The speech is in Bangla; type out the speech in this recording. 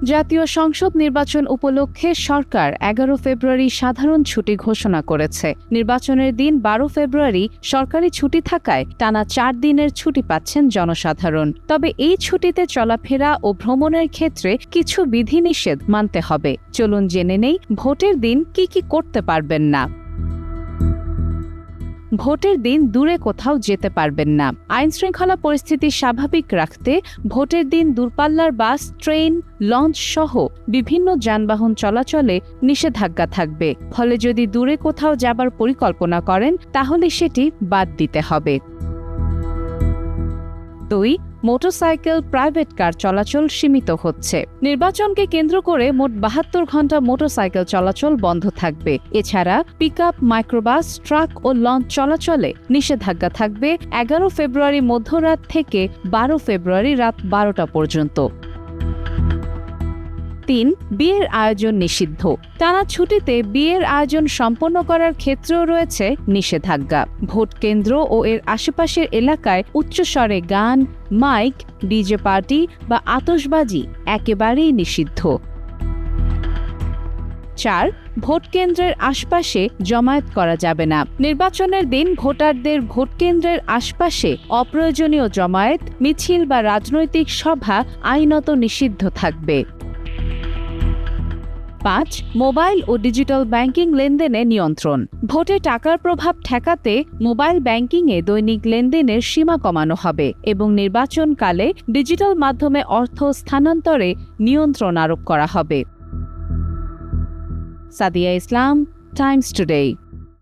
জাতীয় সংসদ নির্বাচন উপলক্ষে সরকার ১১ ফেব্রুয়ারি সাধারণ ছুটি ঘোষণা করেছে। নির্বাচনের দিন ১২ ফেব্রুয়ারি সরকারি ছুটি থাকায় টানা ৪ দিনের ছুটি পাচ্ছেন জনসাধারণ। তবে এই ছুটিতে চলাফেরা ও ভ্রমণের ক্ষেত্রে কিছু বিধিনিষেধ মানতে হবে। চলুন জেনে নেই ভোটের দিন কি কি করতে পারবেন না। ভোটের দিন দূরে কোথাও যেতে পারবেন না। আইনশৃঙ্খলা পরিস্থিতি স্বাভাবিক রাখতে ভোটের দিন দূরপাল্লার বাস, ট্রেন, লঞ্চ সহ বিভিন্ন যানবাহন চলাচলে নিষেধাজ্ঞা থাকবে। ফলে যদি দূরে কোথাও যাবার পরিকল্পনা করেন তাহলে সেটি বাদ দিতে হবে। ২. মোটরসাইকেল, প্রাইভেট কার চলাচল সীমিত হচ্ছে। নির্বাচনকে কেন্দ্র করে মোট ৭২ ঘণ্টা মোটরসাইকেল চলাচল বন্ধ থাকবে। এছাড়া পিকআপ, মাইক্রোবাস, ট্রাক ও লঞ্চ চলাচলে নিষেধাজ্ঞা থাকবে ১১ ফেব্রুয়ারি মধ্যরাত থেকে ১২ ফেব্রুয়ারি রাত ১২টা পর্যন্ত। ৩. বিয়ের আয়োজন নিষিদ্ধ। টানা ছুটিতে বিয়ের আয়োজন সম্পন্ন করার ক্ষেত্রেও রয়েছে নিষেধাজ্ঞা। ভোট কেন্দ্র ও এর আশেপাশের এলাকায় উচ্চস্বরে গান, মাইক, ডিজে পার্টি বা আতশবাজি একেবারেই নিষিদ্ধ। ৪. ভোট কেন্দ্রের আশপাশে জমায়েত করা যাবে না। নির্বাচনের দিন ভোটারদের ভোট কেন্দ্রের আশপাশে অপ্রয়োজনীয় জমায়েত, মিছিল বা রাজনৈতিক সভা আইনত নিষিদ্ধ থাকবে। ৫. মোবাইল ও ডিজিটাল ব্যাংকিং লেনদেনে নিয়ন্ত্রণ। ভোটে টাকার প্রভাব ঠেকাতে মোবাইল ব্যাংকিংয়ে দৈনিক লেনদেনের সীমা কমানো হবে এবং নির্বাচনকালে ডিজিটাল মাধ্যমে অর্থ স্থানান্তরে নিয়ন্ত্রণ আরোপ করা হবে। সাদিয়া ইসলাম, টাইমস টুডে।